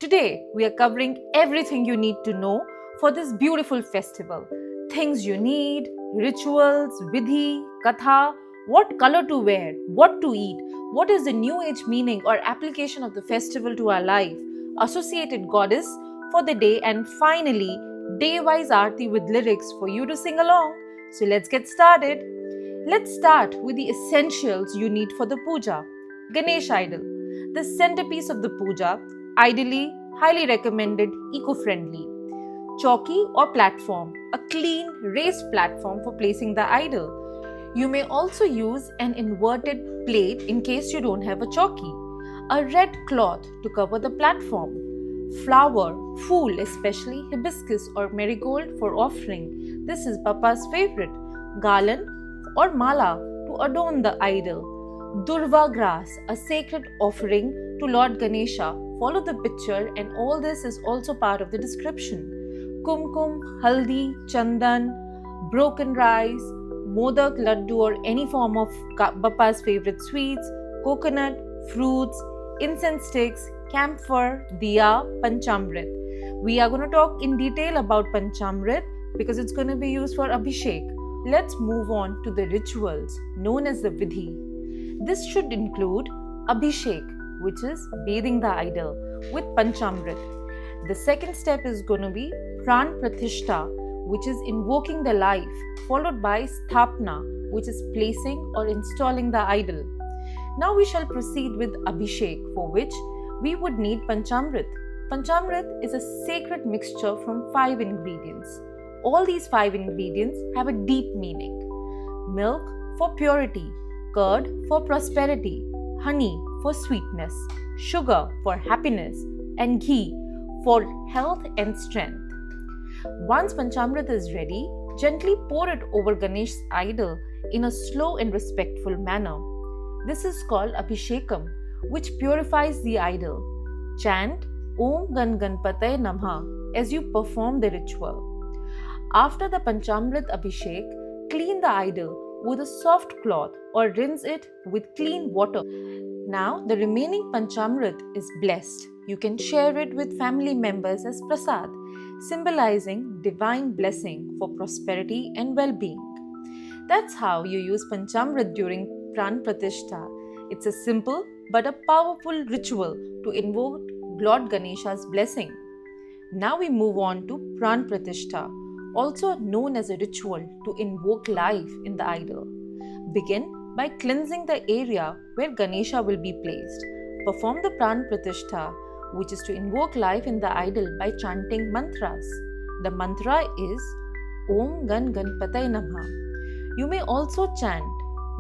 Today, we are covering everything you need to know for this beautiful festival. Things you need, rituals, vidhi, katha, what color to wear, what to eat, what is the new age meaning or application of the festival to our life, associated goddess for the day, and finally, day wise aarti with lyrics for you to sing along. So let's get started. Let's start with the essentials you need for the puja. Ganesh idol, the centerpiece of the puja, ideally, highly recommended, eco-friendly. Chauki or platform, a clean, raised platform for placing the idol. You may also use an inverted plate in case you don't have a chauki. A red cloth to cover the platform. Flower, fool, especially hibiscus or marigold for offering. This is Papa's favorite. Garland or mala to adorn the idol. Durva grass, a sacred offering to Lord Ganesha. Follow the picture, and all this is also part of the description. Kumkum, haldi, chandan, broken rice, modak, laddu, or any form of Bappa's favorite sweets, coconut, fruits, incense sticks, camphor, diya, panchamrit. We are going to talk in detail about panchamrit because it's going to be used for Abhishek. Let's move on to the rituals known as the vidhi. This should include Abhishek, which is bathing the idol, with panchamrit. The second step is going to be Pran Pratishtha, which is invoking the life, followed by Sthapna, which is placing or installing the idol. Now we shall proceed with Abhishek, for which we would need panchamrit. Panchamrit is a sacred mixture from 5 ingredients. All these 5 ingredients have a deep meaning. Milk for purity, curd for prosperity, honey for sweetness, sugar for happiness, and ghee for health and strength. Once panchamrit is ready, gently pour it over Ganesh's idol in a slow and respectful manner. This is called Abhishekam, which purifies the idol. Chant Om Gan Ganpataye Namah as you perform the ritual. After the panchamrit Abhishek, clean the idol with a soft cloth or rinse it with clean water. Now the remaining panchamrit is blessed. You can share it with family members as prasad, symbolizing divine blessing for prosperity and well-being. That's how you use panchamrit during Pran Pratishtha. It's a simple but a powerful ritual to invoke Lord Ganesha's blessing. Now we move on to Pran Pratishtha, also known as a ritual to invoke life in the idol. Begin by cleansing the area where Ganesha will be placed. Perform the Pran Pratishtha, which is to invoke life in the idol by chanting mantras. The mantra is Om Gan Ganpataye Namah. You may also chant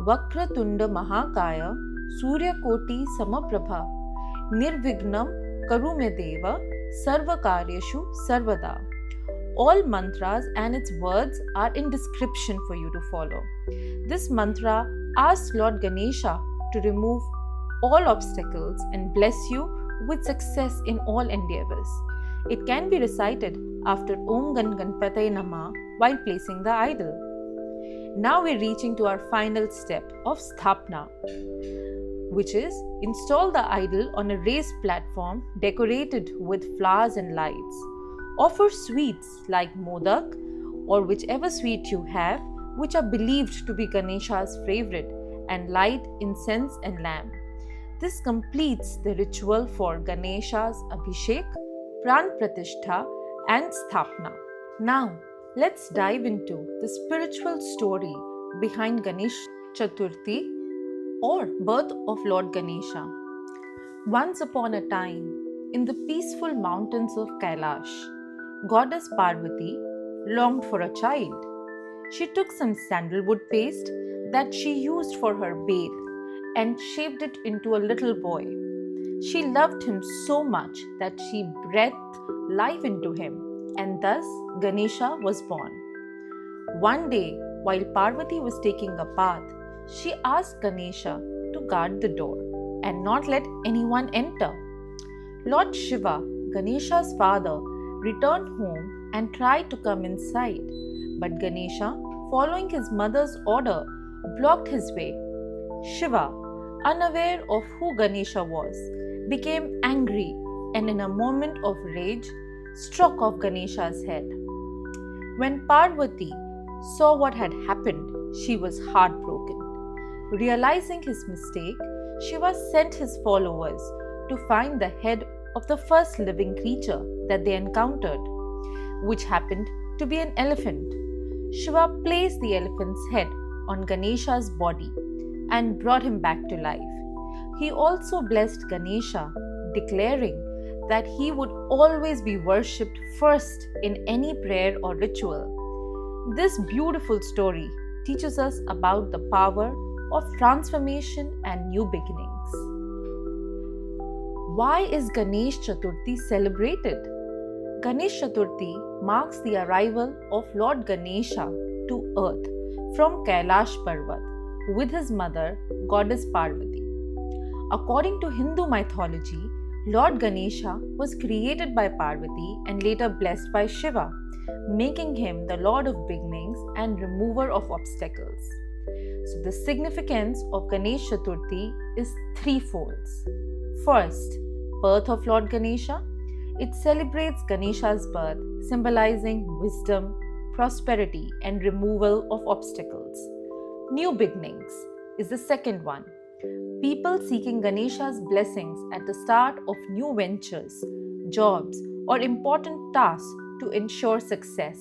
Vakra Tunda Mahakaya Surya Koti Samaprabha Nirvignam Karume Deva Sarva Karyeshu Sarvada. All mantras and its words are in description for you to follow. This mantra asks Lord Ganesha to remove all obstacles and bless you with success in all endeavors. It can be recited after Om Gan Ganpataye Namah while placing the idol. Now we're reaching to our final step of Sthapna, which is install the idol on a raised platform decorated with flowers and lights. Offer sweets like modak or whichever sweet you have, which are believed to be Ganesha's favorite, and light incense and lamp. This completes the ritual for Ganesha's Abhishek, Pran Pratishtha, and Sthapna. Now, let's dive into the spiritual story behind Ganesh Chaturthi or birth of Lord Ganesha. Once upon a time, in the peaceful mountains of Kailash, Goddess Parvati longed for a child. She took some sandalwood paste that she used for her bath and shaped it into a little boy. She loved him so much that she breathed life into him, and thus Ganesha was born. One day, while Parvati was taking a bath, she asked Ganesha to guard the door and not let anyone enter. Lord Shiva, Ganesha's father, returned home and tried to come inside, but Ganesha, following his mother's order, blocked his way. Shiva, unaware of who Ganesha was, became angry and in a moment of rage struck off Ganesha's head. When Parvati saw what had happened, she was heartbroken. Realizing his mistake, Shiva sent his followers to find the head of the first living creature that they encountered, which happened to be an elephant. Shiva placed the elephant's head on Ganesha's body and brought him back to life. He also blessed Ganesha, declaring that he would always be worshipped first in any prayer or ritual. This beautiful story teaches us about the power of transformation and new beginnings. Why is Ganesh Chaturthi celebrated? Ganesh Chaturthi marks the arrival of Lord Ganesha to earth from Kailash Parvat with his mother, goddess Parvati. According to Hindu mythology, Lord Ganesha was created by Parvati and later blessed by Shiva, making him the Lord of beginnings and remover of obstacles. So the significance of Ganesh Chaturthi is threefold. First, birth of Lord Ganesha. It celebrates Ganesha's birth, symbolizing wisdom, prosperity, and removal of obstacles. New beginnings is the second one. People seeking Ganesha's blessings at the start of new ventures, jobs, or important tasks to ensure success.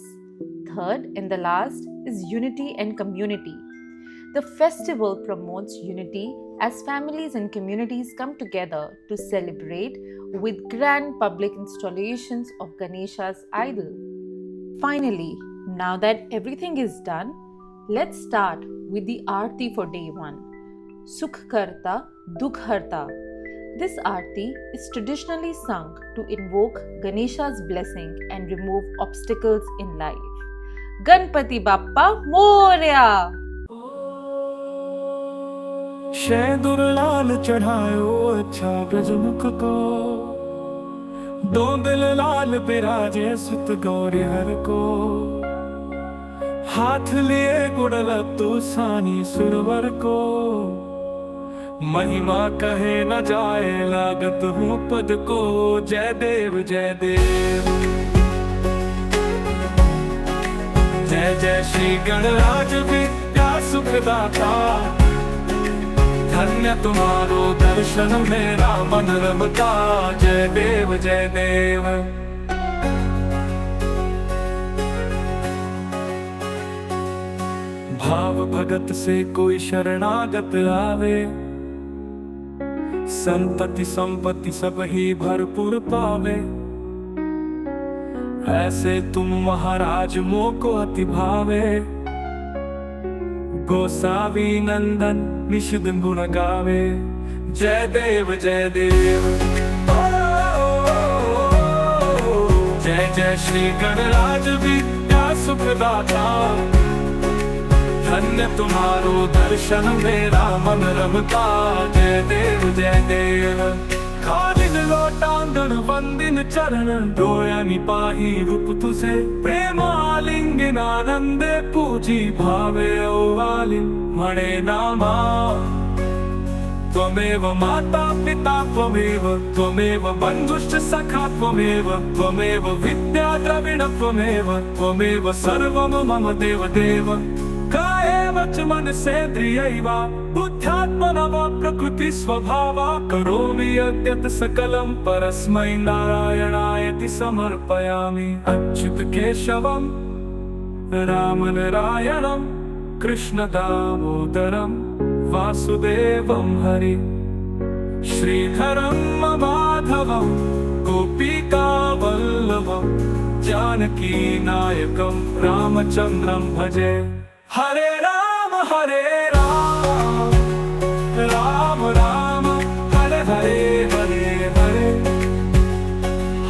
Third and the last is unity and community. The festival promotes unity as families and communities come together to celebrate with grand public installations of Ganesha's idol. Finally, now that everything is done, let's start with the Aarti for day 1. Sukh Karta, Dukh Harta. This Aarti is traditionally sung to invoke Ganesha's blessing and remove obstacles in life. Ganpati Bappa Moria! शेंदूर लाल चढ़ायो अच्छा ब्रजमुख को, दो दिल लाल बिराजे सुत गौरी हर को, हाथ लिए गुड़ल तू सानी सुरवर को, महिमा कहे न जाए लागत हूँ पद को, जय देव जय देव, जय जय श्री गणराज विद्या सुखदाता, धन्य तुम्हारो दर्शन मेरा मन रमता, जय देव जय देव। भाव भगत से कोई शरणागत आवे, संपत्ति संपत्ति सब ही भरपूर पावे, ऐसे तुम महाराज मोको अति भावे, गोसावी नंदन निषिद गुण गावे, जय देव जय देव। जय जय श्री गणराज विद्या सुखदाता, धन्य तुम्हारो दर्शन मेरा मन रमता, जय देव जय देव। कालिन लोटांगन वंदिन चरण, डोया निपाही रूप तुझे, प्रेम आलिंगन आनंदे पूजी भावे ओवालिन मणे नामा, त्वमेव माता पिता त्वमेव, त्वमेव बन्धुश्च सखा त्वमेव, त्वमेव विद्या द्रविण त्वमेव, त्वमेव सर्वं मम देव देव। काये वच मनसेन्द्रियैवा बुद्ध्यात्मना वा प्रकृति स्वभावा, करोमि यद्यत् सकलं परस्मै नारायणायति समर्पयामि। अच्युत केशवं राम नारायणं कृष्ण दामोदरं वासुदेवं हरि, श्रीधरं माधवं गोपिका वल्लभं, जानकी नायकं रामचन्द्रं भजे। हरे राम राम राम हरे हरे हरे हरे,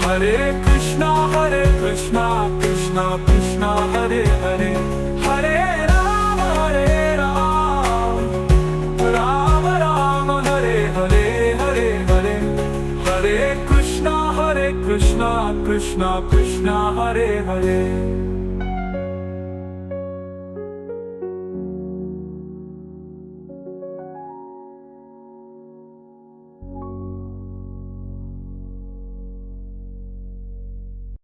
हरे कृष्णा कृष्णा कृष्णा हरे हरे, हरे राम राम राम हरे हरे हरे हरे, हरे कृष्णा कृष्णा कृष्णा हरे हरे।